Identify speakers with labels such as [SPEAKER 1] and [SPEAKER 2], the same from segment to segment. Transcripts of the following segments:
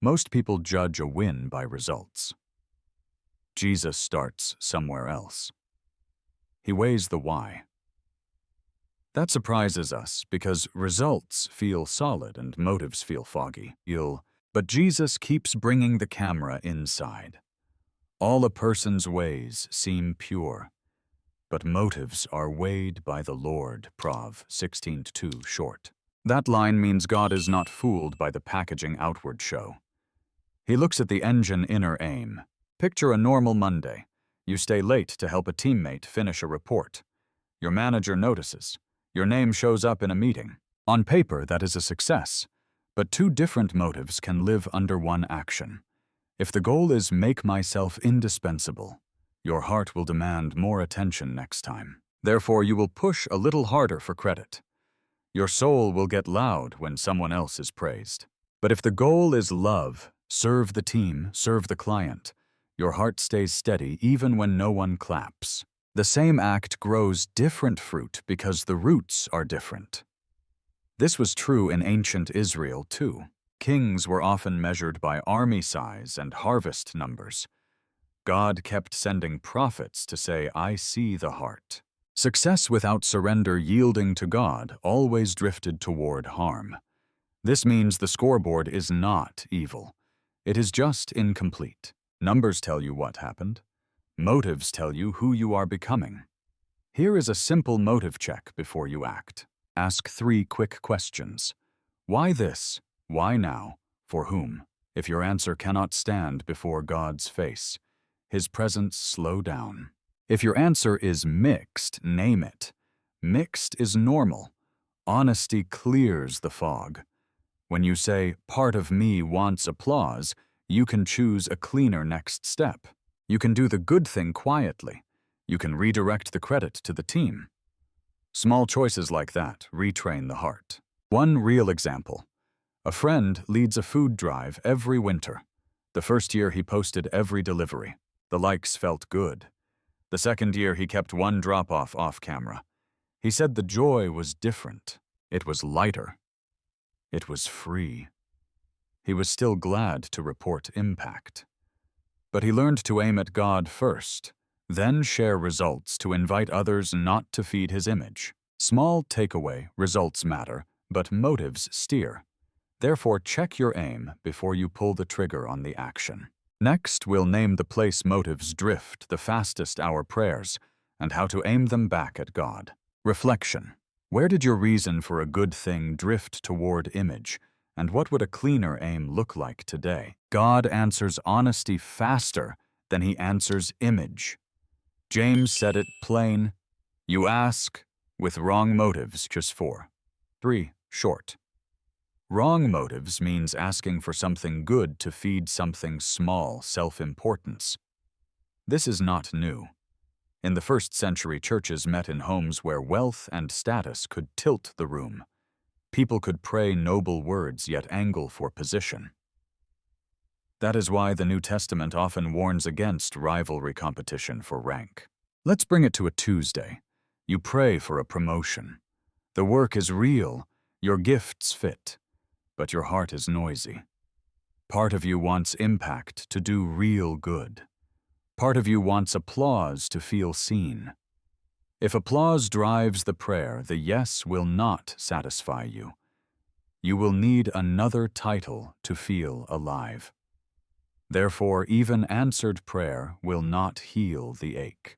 [SPEAKER 1] Most people judge a win by results. Jesus starts somewhere else. He weighs the why. That surprises us because results feel solid and motives feel foggy. But Jesus keeps bringing the camera inside. All a person's ways seem pure, but motives are weighed by the Lord. Prov 16:2 short. That line means God is not fooled by the packaging outward show. He looks at the engine inner aim. Picture a normal Monday. You stay late to help a teammate finish a report. Your manager notices. Your name shows up in a meeting. On paper, that is a success. But two different motives can live under one action. If the goal is make myself indispensable, your heart will demand more attention next time. Therefore, you will push a little harder for credit. Your soul will get loud when someone else is praised. But if the goal is love, serve the team, serve the client, your heart stays steady even when no one claps. The same act grows different fruit because the roots are different. This was true in ancient Israel too. Kings were often measured by army size and harvest numbers. God kept sending prophets to say, "I see the heart." Success without surrender yielding to God always drifted toward harm. This means the scoreboard is not evil. It is just incomplete. Numbers tell you what happened. Motives tell you who you are becoming. Here is a simple motive check before you act. Ask 3 quick questions. Why this? Why now? For whom? If your answer cannot stand before God's face, His presence, slow down. If your answer is mixed, name it. Mixed is normal. Honesty clears the fog. When you say, "Part of me wants applause," you can choose a cleaner next step. You can do the good thing quietly. You can redirect the credit to the team. Small choices like that retrain the heart. One real example. A friend leads a food drive every winter. The first year he posted every delivery. The likes felt good. The second year he kept one drop-off off camera. He said the joy was different. It was lighter. It was free. He was still glad to report impact. But he learned to aim at God first, then share results to invite others not to feed his image. Small takeaway, results matter, but motives steer. Therefore, check your aim before you pull the trigger on the action. Next, we'll name the place motives drift the fastest, our prayers, and how to aim them back at God. Reflection. Where did your reason for a good thing drift toward image, and what would a cleaner aim look like today? God answers honesty faster than He answers image. James said it plain. You ask with wrong motives, just 4. 3 short. Wrong motives means asking for something good to feed something small, self-importance. This is not new. In the 1st century, churches met in homes where wealth and status could tilt the room. People could pray noble words yet angle for position. That is why the New Testament often warns against rivalry competition for rank. Let's bring it to a Tuesday. You pray for a promotion. The work is real, your gifts fit, but your heart is noisy. Part of you wants impact to do real good. Part of you wants applause to feel seen. If applause drives the prayer, the yes will not satisfy you. You will need another title to feel alive. Therefore, even answered prayer will not heal the ache.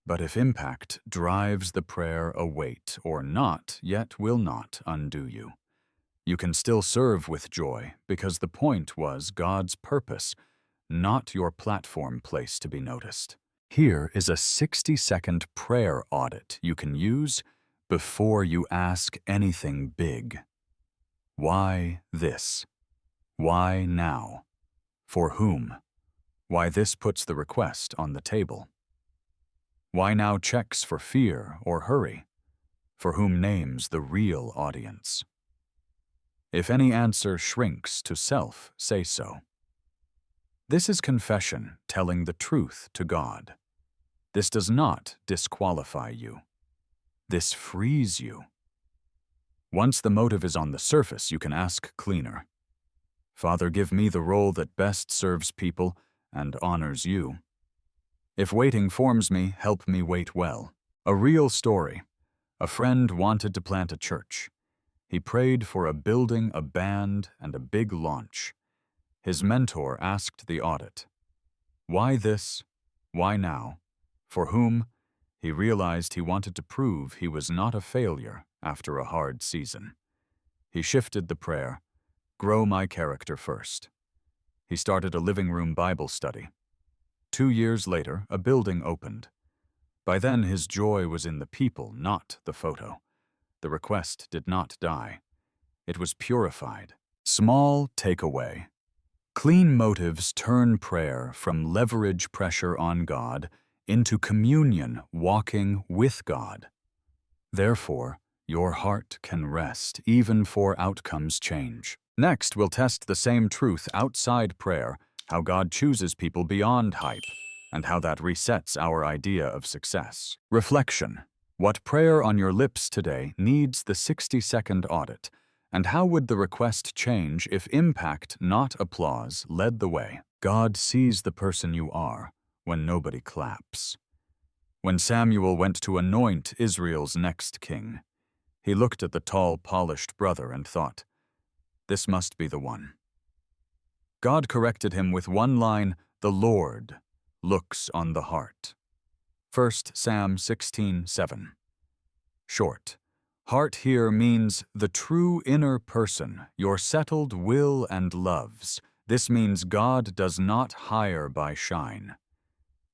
[SPEAKER 1] But if impact drives the prayer, await or not, yet will not undo you. You can still serve with joy because the point was God's purpose, not your platform place to be noticed. Here is a 60-second prayer audit you can use before you ask anything big. Why this? Why now? For whom? Why this puts the request on the table. Why now checks for fear or hurry? For whom names the real audience. If any answer shrinks to self, say so. This is confession, telling the truth to God. This does not disqualify you. This frees you. Once the motive is on the surface, you can ask cleaner. Father, give me the role that best serves people and honors you. If waiting forms me, help me wait well. A real story. A friend wanted to plant a church. He prayed for a building, a band, and a big launch. His mentor asked the audit, "Why this? Why now? For whom?" He realized he wanted to prove he was not a failure after a hard season. He shifted the prayer, "Grow my character first." He started a living room Bible study. 2 years later, a building opened. By then, his joy was in the people, not the photo. The request did not die. It was purified. Small takeaway. Clean motives turn prayer from leverage pressure on God into communion, walking with God. Therefore, your heart can rest even for outcomes change. Next, we'll test the same truth outside prayer, how God chooses people beyond hype, and how that resets our idea of success. Reflection. What prayer on your lips today needs the 60-second audit? And how would the request change if impact, not applause, led the way? God sees the person you are when nobody claps. When Samuel went to anoint Israel's next king, he looked at the tall, polished brother and thought, "This must be the one." God corrected him with one line, "The Lord looks on the heart." 1 Sam 16:7. Short. Heart here means the true inner person, your settled will and loves. This means God does not hire by shine.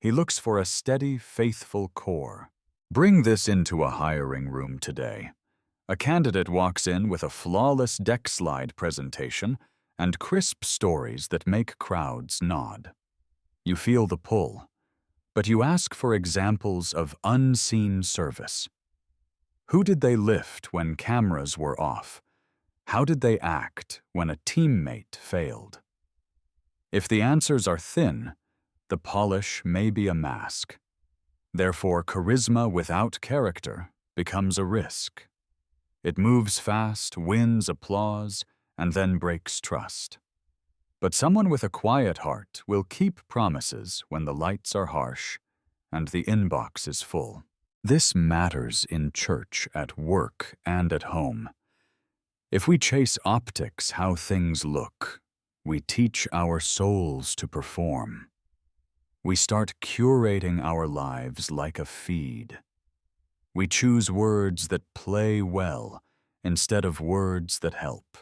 [SPEAKER 1] He looks for a steady, faithful core. Bring this into a hiring room today. A candidate walks in with a flawless deck slide presentation and crisp stories that make crowds nod. You feel the pull, but you ask for examples of unseen service. Who did they lift when cameras were off? How did they act when a teammate failed? If the answers are thin, the polish may be a mask. Therefore, charisma without character becomes a risk. It moves fast, wins applause, and then breaks trust. But someone with a quiet heart will keep promises when the lights are harsh and the inbox is full. This matters in church, at work, and at home. If we chase optics, how things look, we teach our souls to perform. We start curating our lives like a feed. We choose words that play well instead of words that help.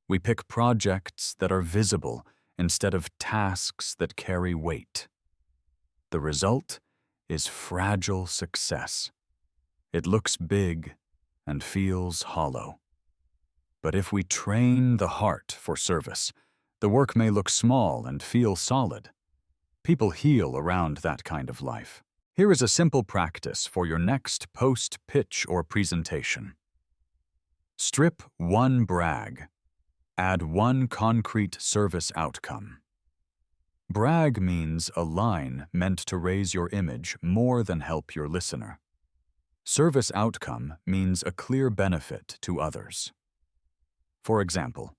[SPEAKER 1] We pick projects that are visible instead of tasks that carry weight. The result is fragile success. It looks big and feels hollow. But if we train the heart for service, the work may look small and feel solid. People heal around that kind of life. Here is a simple practice for your next post, pitch, or presentation. Strip one brag. Add one concrete service outcome. Brag means a line meant to raise your image more than help your listener. Service outcome means a clear benefit to others. For example,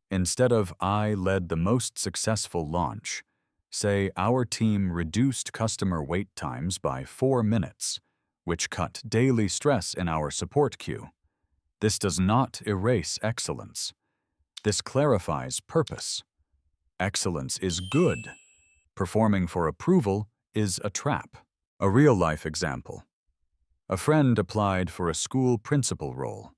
[SPEAKER 1] instead of "I led the most successful launch," say "Our team reduced customer wait times by 4 minutes, which cut daily stress in our support queue." This does not erase excellence. This clarifies purpose. Excellence is good. Performing for approval is a trap. A real-life example. A friend applied for a school principal role.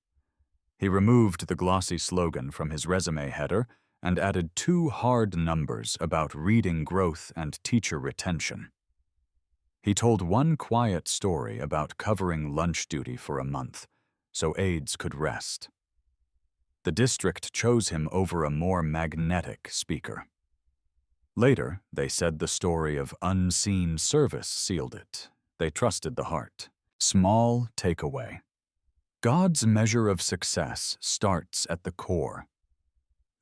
[SPEAKER 1] He removed the glossy slogan from his resume header and added 2 hard numbers about reading growth and teacher retention. He told one quiet story about covering lunch duty for a month, so aides could rest. The district chose him over a more magnetic speaker. Later, they said the story of unseen service sealed it. They trusted the heart. Small takeaway. God's measure of success starts at the core.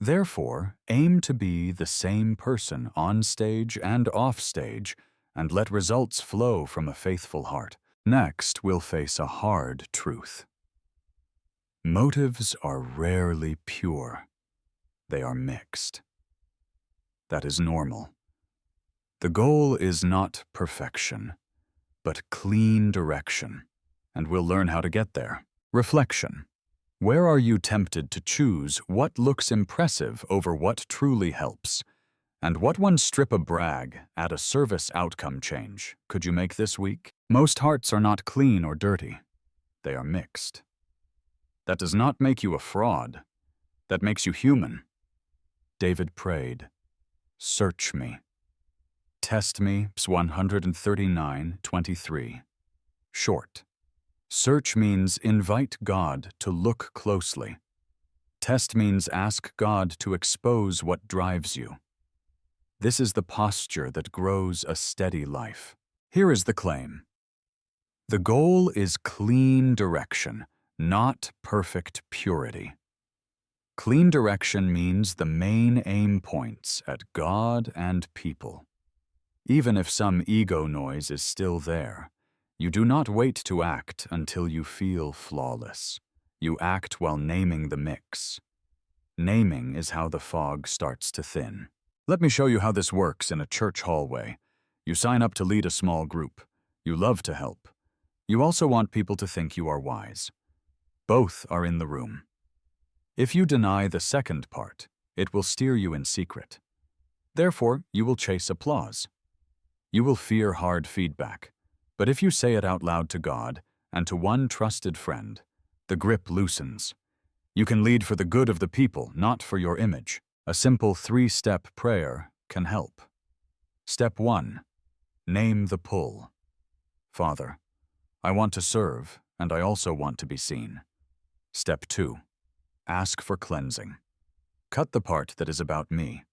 [SPEAKER 1] Therefore, aim to be the same person on stage and off stage, and let results flow from a faithful heart. Next, we'll face a hard truth. Motives are rarely pure. They are mixed. That is normal. The goal is not perfection, but clean direction, and we'll learn how to get there. Reflection. Where are you tempted to choose what looks impressive over what truly helps? And what one strip a brag, add a service outcome change could you make this week? Most hearts are not clean or dirty. They are mixed. That does not make you a fraud. That makes you human. David prayed, "Search me. Test me," Psalm 139:23. Short. Search means invite God to look closely. Test means ask God to expose what drives you. This is the posture that grows a steady life. Here is the claim. The goal is clean direction, not perfect purity. Clean direction means the main aim points at God and people. Even if some ego noise is still there, you do not wait to act until you feel flawless. You act while naming the mix. Naming is how the fog starts to thin. Let me show you how this works in a church hallway. You sign up to lead a small group. You love to help. You also want people to think you are wise. Both are in the room. If you deny the second part, it will steer you in secret. Therefore, you will chase applause. You will fear hard feedback. But if you say it out loud to God and to one trusted friend, the grip loosens. You can lead for the good of the people, not for your image. A simple 3-step prayer can help. Step 1. Name the pull. Father, I want to serve, and I also want to be seen. Step 2. Ask for cleansing. Cut the part that is about me.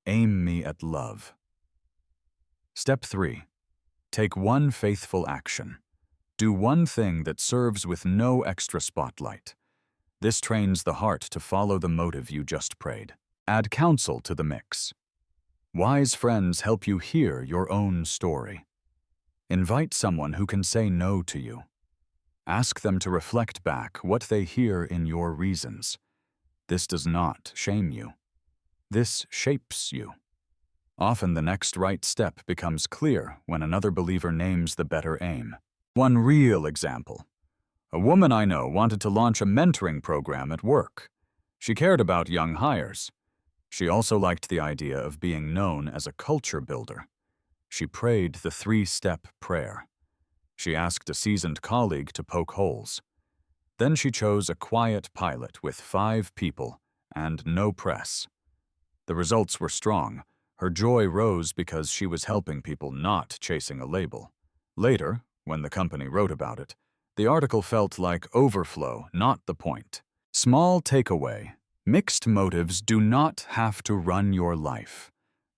[SPEAKER 1] Aim me at love. Step 3. Take one faithful action. Do one thing that serves with no extra spotlight. This trains the heart to follow the motive you just prayed. Add counsel to the mix. Wise friends help you hear your own story. Invite someone who can say no to you. Ask them to reflect back what they hear in your reasons. This does not shame you. This shapes you. Often the next right step becomes clear when another believer names the better aim. One real example. A woman I know wanted to launch a mentoring program at work. She cared about young hires. She also liked the idea of being known as a culture builder. She prayed the 3-step prayer. She asked a seasoned colleague to poke holes. Then she chose a quiet pilot with 5 people and no press. The results were strong. Her joy rose because she was helping people, not chasing a label. Later, when the company wrote about it, the article felt like overflow, not the point. Small takeaway. Mixed motives do not have to run your life.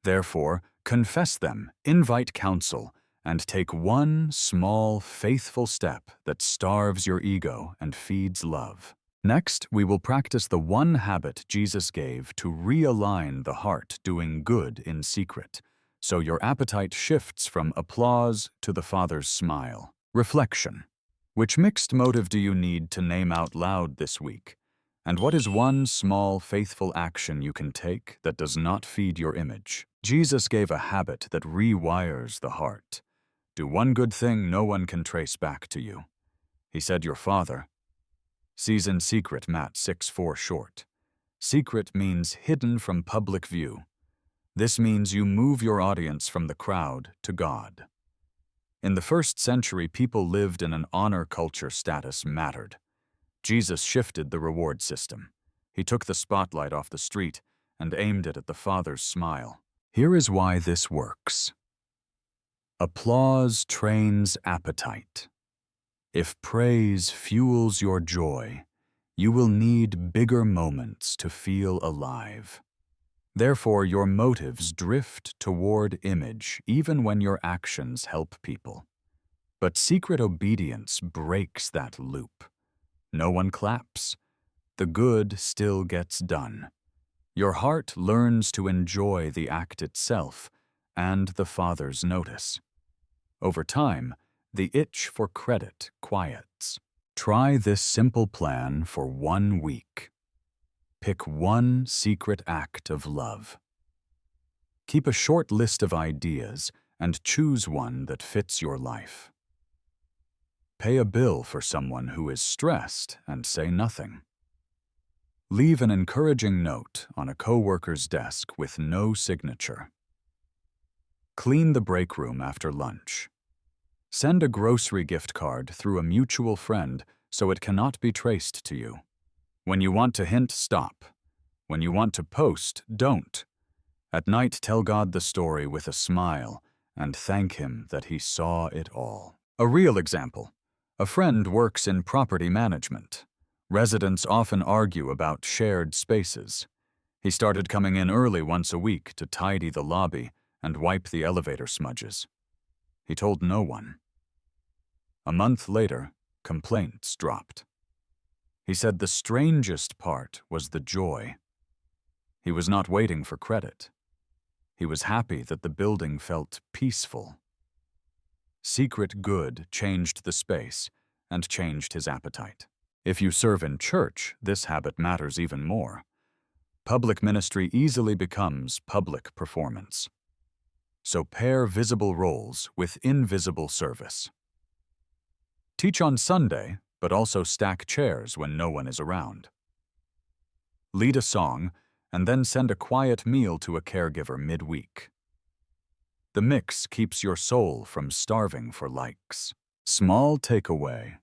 [SPEAKER 1] Therefore, confess them, invite counsel, and take one small, faithful step that starves your ego and feeds love. Next, we will practice the one habit Jesus gave to realign the heart doing good in secret, so your appetite shifts from applause to the Father's smile. Reflection. Which mixed motive do you need to name out loud this week? And what is one small, faithful action you can take that does not feed your image? Jesus gave a habit that rewires the heart. Do one good thing no one can trace back to you. He said your Father sees in secret, Matt 6:4 short. Secret means hidden from public view. This means you move your audience from the crowd to God. In the 1st century, people lived in an honor culture. Status mattered. Jesus shifted the reward system. He took the spotlight off the street and aimed it at the Father's smile. Here is why this works. Applause trains appetite. If praise fuels your joy, you will need bigger moments to feel alive. Therefore, your motives drift toward image even when your actions help people. But secret obedience breaks that loop. No one claps. The good still gets done. Your heart learns to enjoy the act itself and the Father's notice. Over time, the itch for credit quiets. Try this simple plan for 1 week. Pick one secret act of love. Keep a short list of ideas and choose one that fits your life. Pay a bill for someone who is stressed and say nothing. Leave an encouraging note on a coworker's desk with no signature. Clean the break room after lunch. Send a grocery gift card through a mutual friend so it cannot be traced to you. When you want to hint, stop. When you want to post, don't. At night, tell God the story with a smile and thank Him that He saw it all. A real example. A friend works in property management. Residents often argue about shared spaces. He started coming in early once a week to tidy the lobby and wipe the elevator smudges. He told no one. A month later, complaints dropped. He said the strangest part was the joy. He was not waiting for credit. He was happy that the building felt peaceful. Secret good changed the space and changed his appetite. If you serve in church, this habit matters even more. Public ministry easily becomes public performance. So pair visible roles with invisible service. Teach on Sunday, but also stack chairs when no one is around. Lead a song, and then send a quiet meal to a caregiver midweek. The mix keeps your soul from starving for likes. Small takeaway.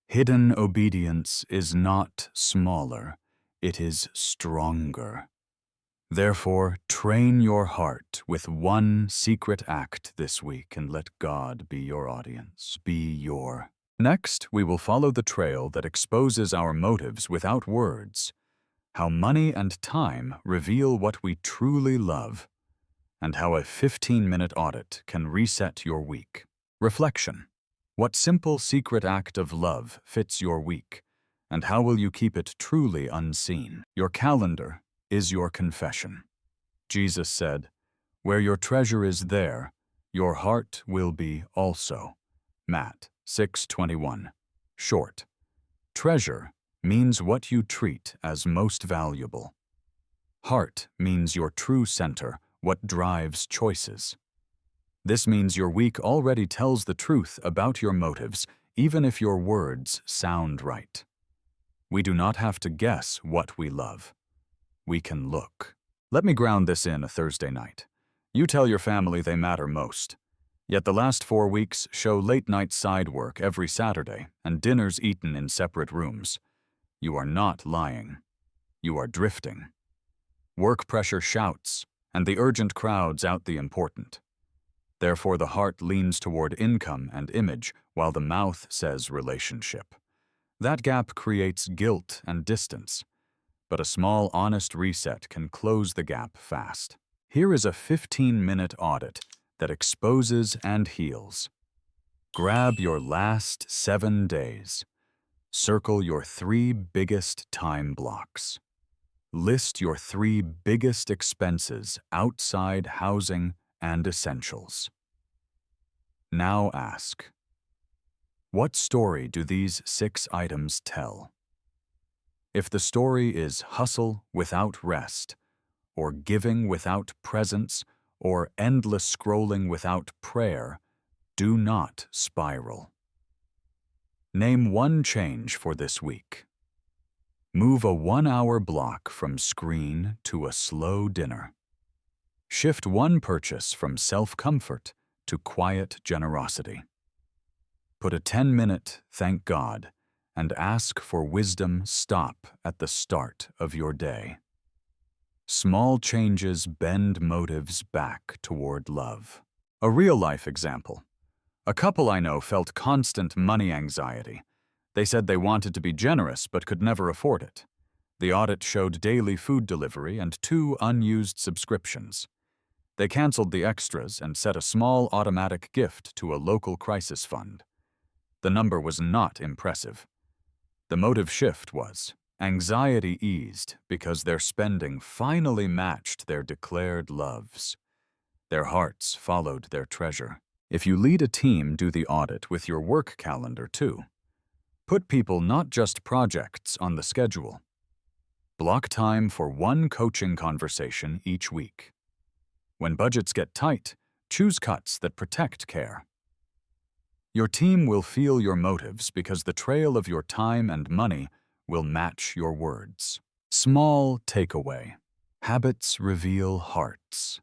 [SPEAKER 1] Hidden obedience is not smaller, it is stronger. Therefore, train your heart with one secret act this week and let God be your audience, be your. Next, we will follow the trail that exposes our motives without words, how money and time reveal what we truly love, and how a 15-minute audit can reset your week. Reflection. What simple secret act of love fits your week, and how will you keep it truly unseen? Your calendar is your confession. Jesus said, "Where your treasure is there, your heart will be also." Matt 6:21. Short. Treasure means what you treat as most valuable. Heart means your true center, what drives choices. This means your week already tells the truth about your motives, even if your words sound right. We do not have to guess what we love. We can look. Let me ground this in a Thursday night. You tell your family they matter most. Yet the last 4 weeks show late-night side work every Saturday and dinners eaten in separate rooms. You are not lying. You are drifting. Work pressure shouts, and the urgent crowds out the important. Therefore, the heart leans toward income and image, while the mouth says relationship. That gap creates guilt and distance, but a small, honest reset can close the gap fast. Here is a 15-minute audit that exposes and heals. Grab your last 7 days. Circle your 3 biggest time blocks. List your 3 biggest expenses outside housing and essentials. Now ask, what story do these 6 items tell? If the story is hustle without rest, or giving without presence, or endless scrolling without prayer, do not spiral. Name one change for this week. Move a 1-hour block from screen to a slow dinner. Shift one purchase from self-comfort to quiet generosity. Put a 10-minute thank God and ask for wisdom stop at the start of your day. Small changes bend motives back toward love. A real-life example. A couple I know felt constant money anxiety. They said they wanted to be generous but could never afford it. The audit showed daily food delivery and 2 unused subscriptions. They canceled the extras and set a small automatic gift to a local crisis fund. The number was not impressive. The motive shift was, anxiety eased because their spending finally matched their declared loves. Their hearts followed their treasure. If you lead a team, do the audit with your work calendar too. Put people, not just projects, on the schedule. Block time for one coaching conversation each week. When budgets get tight, choose cuts that protect care. Your team will feel your motives because the trail of your time and money will match your words. Small takeaway. Habits reveal hearts.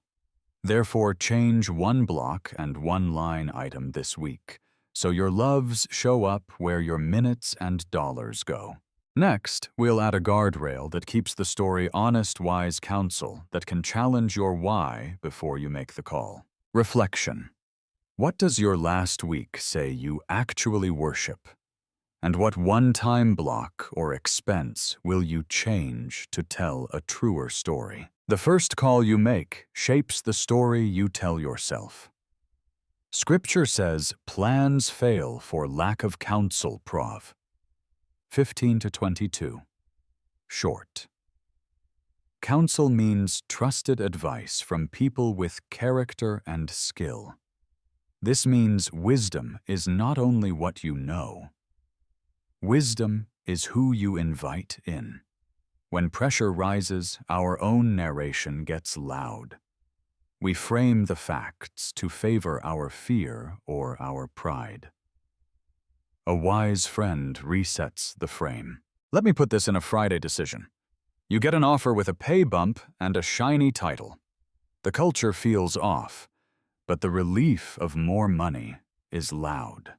[SPEAKER 1] Therefore, change one block and one line item this week, so your loves show up where your minutes and dollars go. Next, we'll add a guardrail that keeps the story honest, wise counsel that can challenge your why before you make the call. Reflection. What does your last week say you actually worship? And what one-time block or expense will you change to tell a truer story? The first call you make shapes the story you tell yourself. Scripture says plans fail for lack of counsel, Prov. 15-22. Short. Counsel means trusted advice from people with character and skill. This means wisdom is not only what you know. Wisdom is who you invite in. When pressure rises, our own narration gets loud. We frame the facts to favor our fear or our pride. A wise friend resets the frame. Let me put this in a Friday decision. You get an offer with a pay bump and a shiny title. The culture feels off, but the relief of more money is loud.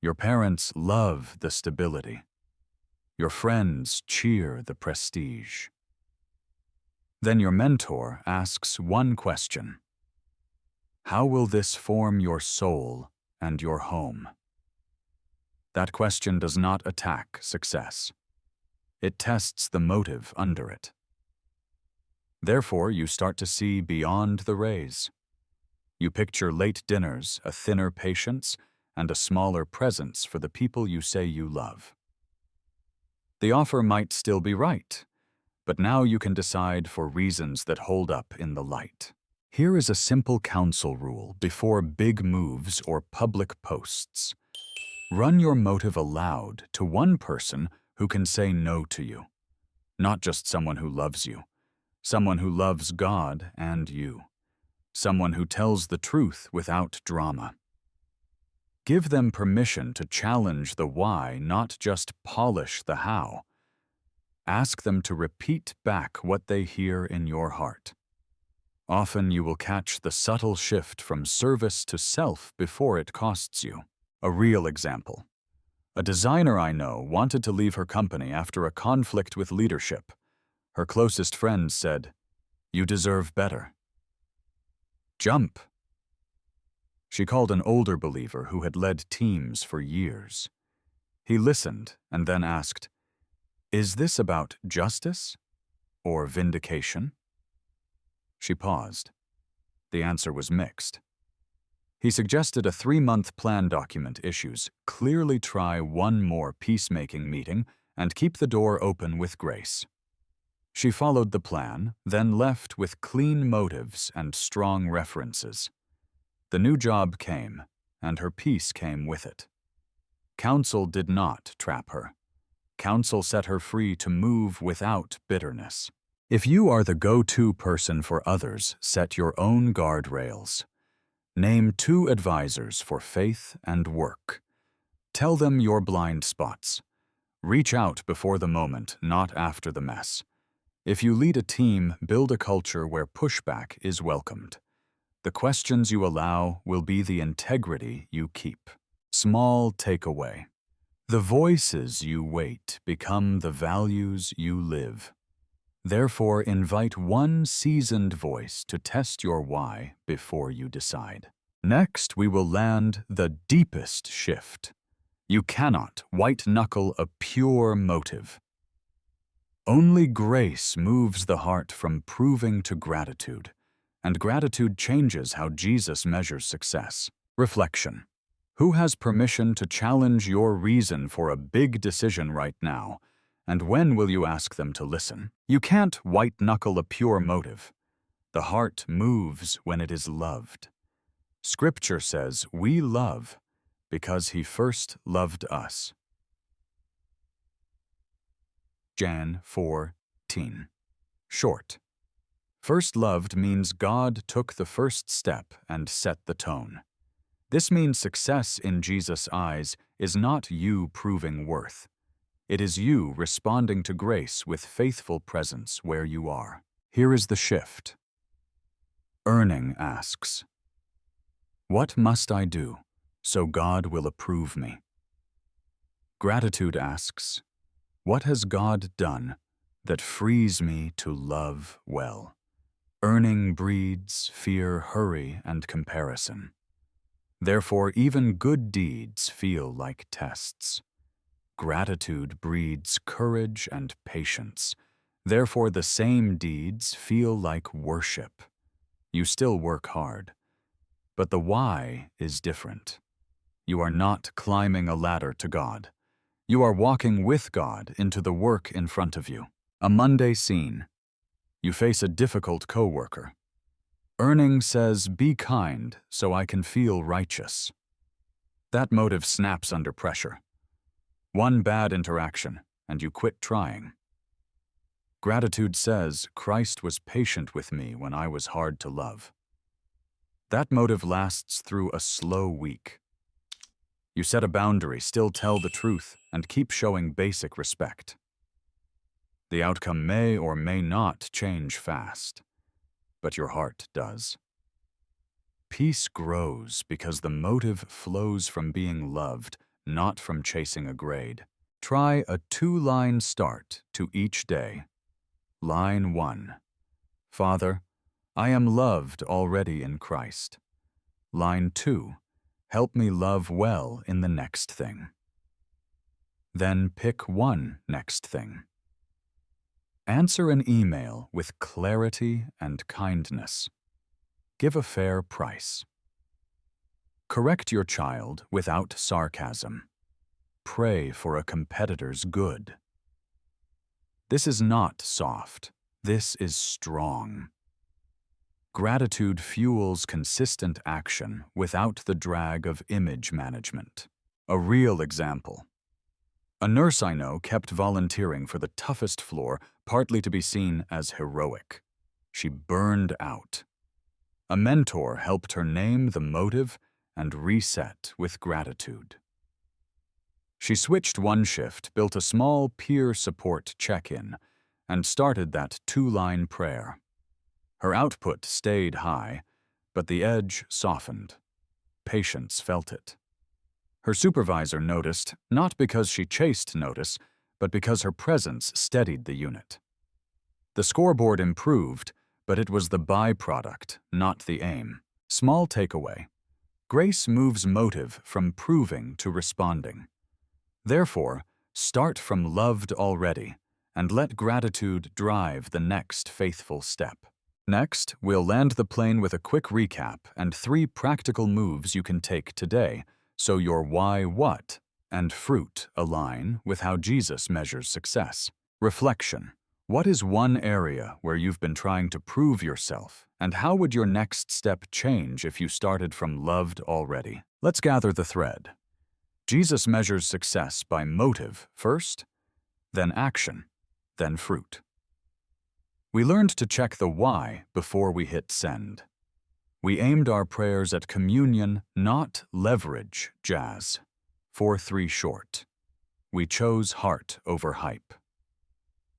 [SPEAKER 1] Your parents love the stability. Your friends cheer the prestige. Then your mentor asks one question. How will this form your soul and your home? That question does not attack success. It tests the motive under it. Therefore, you start to see beyond the raise. You picture late dinners, a thinner patience, and a smaller presence for the people you say you love. The offer might still be right, but now you can decide for reasons that hold up in the light. Here is a simple counsel rule before big moves or public posts. Run your motive aloud to one person who can say no to you. Not just someone who loves you, someone who loves God and you. Someone who tells the truth without drama. Give them permission to challenge the why, not just polish the how. Ask them to repeat back what they hear in your heart. Often you will catch the subtle shift from service to self before it costs you. A real example. A designer I know wanted to leave her company after a conflict with leadership. Her closest friend said, "You deserve better. Jump." She called an older believer who had led teams for years. He listened and then asked, "Is this about justice or vindication?" She paused. The answer was mixed. He suggested a 3-month plan document issues, clearly try one more peacemaking meeting, and keep the door open with grace. She followed the plan, then left with clean motives and strong references. The new job came, and her peace came with it. Counsel did not trap her. Counsel set her free to move without bitterness. If you are the go-to person for others, set your own guardrails. Name 2 advisors for faith and work. Tell them your blind spots. Reach out before the moment, not after the mess. If you lead a team, build a culture where pushback is welcomed. The questions you allow will be the integrity you keep. Small takeaway. The voices you wait become the values you live. Therefore, invite one seasoned voice to test your why before you decide. Next, we will land the deepest shift. You cannot white-knuckle a pure motive. Only grace moves the heart from proving to gratitude, and gratitude changes how Jesus measures success. Reflection. Who has permission to challenge your reason for a big decision right now, and when will you ask them to listen? You can't white-knuckle a pure motive. The heart moves when it is loved. Scripture says we love because He first loved us. Jan 4, 18. Short. First loved means God took the first step and set the tone. This means success in Jesus' eyes is not you proving worth. It is you responding to grace with faithful presence where you are. Here is the shift. Earning asks, "What must I do so God will approve me?" Gratitude asks, "What has God done that frees me to love well?" Earning breeds fear, hurry, and comparison. Therefore, even good deeds feel like tests. Gratitude breeds courage and patience. Therefore, the same deeds feel like worship. You still work hard, but the why is different. You are not climbing a ladder to God. You are walking with God into the work in front of you. A Monday scene. You face a difficult coworker. Earning says, "Be kind so I can feel righteous." That motive snaps under pressure. One bad interaction, and you quit trying. Gratitude says, "Christ was patient with me when I was hard to love." That motive lasts through a slow week. You set a boundary, still tell the truth, and keep showing basic respect. The outcome may or may not change fast, but your heart does. Peace grows because the motive flows from being loved, not from chasing a grade. Try a 2-line start to each day. Line 1. Father, I am loved already in Christ. Line 2. Help me love well in the next thing. Then pick one next thing. Answer an email with clarity and kindness. Give a fair price. Correct your child without sarcasm. Pray for a competitor's good. This is not soft. This is strong. Gratitude fuels consistent action without the drag of image management. A real example. A nurse I know kept volunteering for the toughest floor, partly to be seen as heroic. She burned out. A mentor helped her name the motive and reset with gratitude. She switched one shift, built a small peer support check-in, and started that 2-line prayer. Her output stayed high, but the edge softened. Patients felt it. Her supervisor noticed, not because she chased notice, but because her presence steadied the unit. The scoreboard improved, but it was the byproduct, not the aim. Small takeaway. Grace moves motive from proving to responding. Therefore, start from loved already, and let gratitude drive the next faithful step. Next, we'll land the plane with a quick recap and 3 practical moves you can take today, so your why, what, and fruit align with how Jesus measures success. Reflection. What is one area where you've been trying to prove yourself, and how would your next step change if you started from loved already? Let's gather the thread. Jesus measures success by motive first, then action, then fruit. We learned to check the why before we hit send. We aimed our prayers at communion, not leverage jazz. 4-3 short. We chose heart over hype.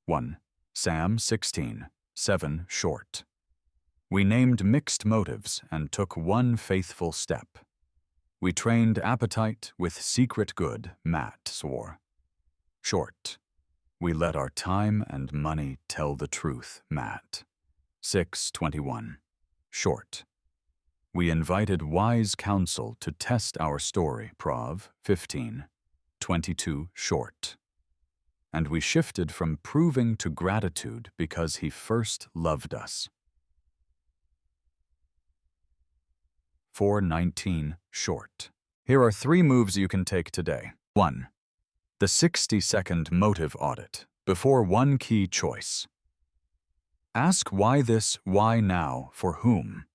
[SPEAKER 1] 1. Sam 16:7 short. We named mixed motives and took one faithful step. We trained appetite with secret good, Matt swore. Short. We let our time and money tell the truth, Matt. 6:21. Short. We invited wise counsel to test our story, Prov. 15:22 short. And we shifted from proving to gratitude because he first loved us. 4:19 short. Here are 3 moves you can take today. 1. The 60-second motive audit, before one key choice. Ask why this, why now, for whom.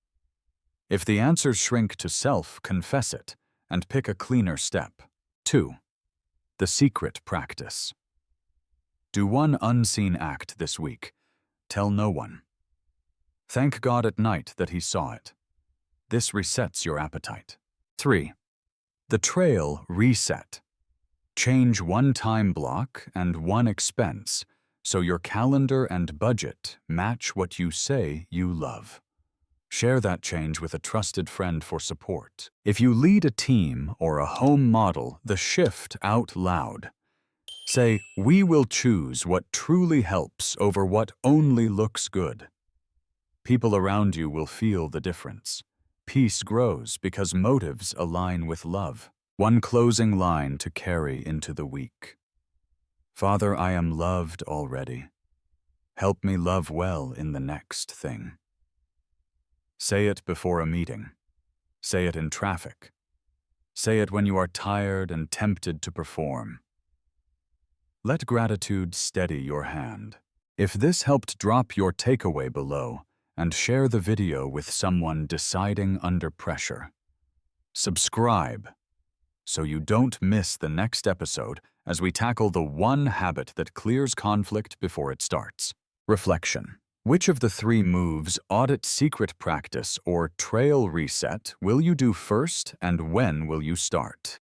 [SPEAKER 1] If the answers shrink to self, confess it, and pick a cleaner step. 2. The secret practice. Do one unseen act this week. Tell no one. Thank God at night that He saw it. This resets your appetite. 3. The trail reset. Change one time block and one expense so your calendar and budget match what you say you love. Share that change with a trusted friend for support. If you lead a team or a home model the shift out loud. Say, we will choose what truly helps over what only looks good. People around you will feel the difference. Peace grows because motives align with love. One closing line to carry into the week. Father, I am loved already. Help me love well in the next thing. Say it before a meeting. Say it in traffic. Say it when you are tired and tempted to perform. Let gratitude steady your hand. If this helped, drop your takeaway below and share the video with someone deciding under pressure. Subscribe so you don't miss the next episode as we tackle the one habit that clears conflict before it starts. Reflection. Which of the 3 moves, audit, secret practice, or trail reset, will you do first, and when will you start?